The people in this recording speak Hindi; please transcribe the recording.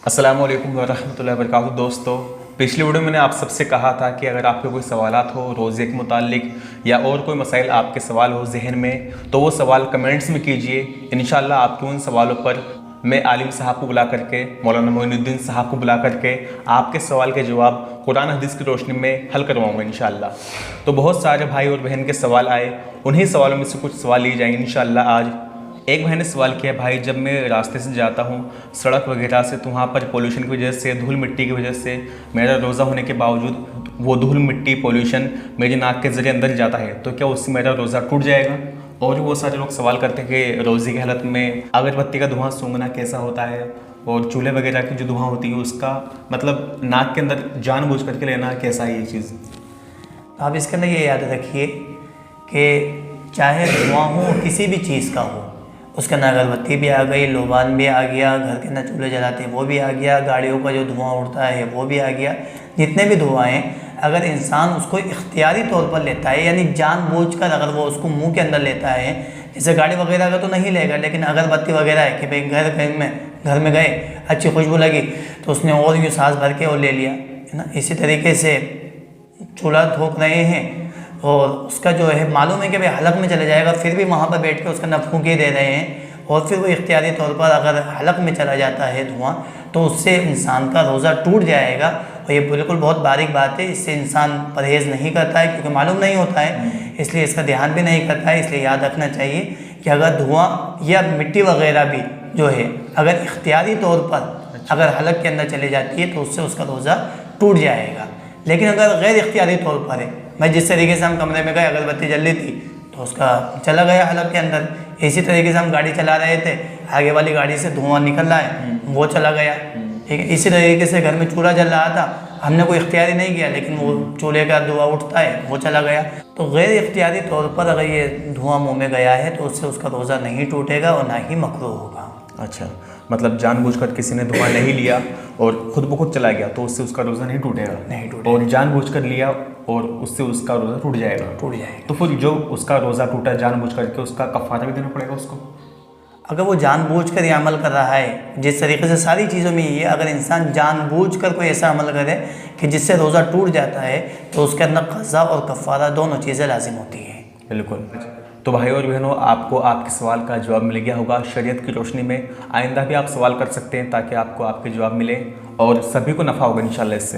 अस्सलामु अलैकुम वरहमतुल्लाहि वबरकातुहू। दोस्तों, पिछली वीडियो में मैंने आप सबसे कहा था कि अगर आपके कोई सवालात हो रोज़े के मुतालिक या और कोई मसाइल आपके सवाल हो जहन में, तो वो सवाल कमेंट्स में कीजिए। इंशाअल्लाह आपके उन सवालों पर मैं आलिम साहब को बुला करके, मौलाना मोइनुद्दीन साहब को बुला करके आपके सवाल के जवाब कुरान हदीस की रोशनी में हल करवाऊँगा इंशाअल्लाह। तो बहुत सारे भाई और बहन के सवाल आए, उन्हीं सवालों में से कुछ सवाल लिए जाएंगे इंशाअल्लाह आज। एक भाई ने सवाल किया, भाई जब मैं रास्ते से जाता हूँ सड़क वगैरह से, तो वहाँ पर पोल्यूशन की वजह से, धूल मिट्टी की वजह से मेरा रोज़ा होने के बावजूद वो धूल मिट्टी पोल्यूशन मेरी नाक के ज़रिए अंदर जाता है, तो क्या उससे मेरा रोज़ा टूट जाएगा? और वो सारे लोग सवाल करते हैं कि रोज़े की हालत में अगरबत्ती का धुआं सूंघना कैसा होता है, और चूल्हे वगैरह की जो धुआं होती है उसका मतलब नाक के अंदर जानबूझ करके लेना कैसा है ये चीज़? आप इसके अंदर ये याद रखिए कि चाहे धुआं हो किसी भी चीज़ का हो, उसके अंदर अगरबत्ती भी आ गई, लोबान भी आ गया, घर के अंदर चूल्हे जलाते हैं वो भी आ गया, गाड़ियों का जो धुआं उड़ता है वो भी आ गया, जितने भी धुआं हैं, अगर इंसान उसको इख्तियारी तौर पर लेता है, यानी जानबूझकर अगर वो उसको मुंह के अंदर लेता है, जैसे गाड़ी वगैरह का तो नहीं लेगा, लेकिन अगरबत्ती वगैरह है कि भाई घर में गए अच्छी खुशबू लगी तो उसने और यूँ सांस भर के और ले लिया, है ना। इसी तरीके से चूल्हा ठोक रहे हैं और उसका जो है मालूम है कि भाई हलक में चला जाएगा, फिर भी वहाँ पर बैठ के उसका ना फूंके दे रहे हैं, और फिर वो इख्तियारी तौर पर अगर हलक में चला जाता है धुआं, तो उससे इंसान का रोज़ा टूट जाएगा। और ये बिल्कुल बहुत बारीक बात है, इससे इंसान परहेज़ नहीं करता है क्योंकि मालूम नहीं होता है, इसलिए इसका ध्यान भी नहीं करता है। इसलिए याद रखना चाहिए कि अगर धुआं या मिट्टी वगैरह भी जो है अगर इख्तियारी तौर पर अगर हलक के अंदर चले जाती है तो उससे उसका रोज़ा टूट जाएगा। लेकिन अगर गैर इख्तियारी तौर पर है, मैं जिस तरीके से हम कमरे में गए अगरबत्ती जल रही थी तो उसका चला गया हलक के अंदर, इसी तरीके से हम गाड़ी चला रहे थे, आगे वाली गाड़ी से धुआं निकल रहा है वो चला गया, ठीक है। इसी तरीके से घर में चूल्हा जल रहा था, हमने कोई इख्तियारी नहीं किया लेकिन वो चूल्हे का धुआं उठता है वो चला गया। तो गैर इख्तियारी तौर पर अगर ये धुआं मुँह में गया है तो उससे उसका रोज़ा नहीं टूटेगा और ना ही मकरूह होगा। अच्छा, मतलब जानबूझकर किसी ने धुआं नहीं लिया और खुद ब खुद चला गया तो उससे उसका रोज़ा नहीं टूटेगा? नहीं टूटेगा। और जानबूझकर लिया और उससे उसका रोज़ा टूट जाएगा? टूट जाएगा। तो फिर जो उसका रोज़ा टूटा जानबूझ करके, उसका कफ़ारा भी देना पड़ेगा उसको? अगर वो जानबूझकर ये अमल कर रहा है, जिस तरीके से सारी चीज़ों में ये, अगर इंसान जानबूझकर कोई ऐसा अमल करे कि जिससे रोज़ा टूट जाता है तो उसके अंदर क़ज़ा और कफ़ारा दोनों चीज़ें लाजिम होती हैं। बिल्कुल। तो भाई और बहनों, आपको आपके सवाल का जवाब मिल गया होगा शरीयत की रोशनी में। आइंदा भी आप सवाल कर सकते हैं ताकि आपको आपके जवाब मिले और सभी को नफ़ा होगा इंशाअल्लाह इससे।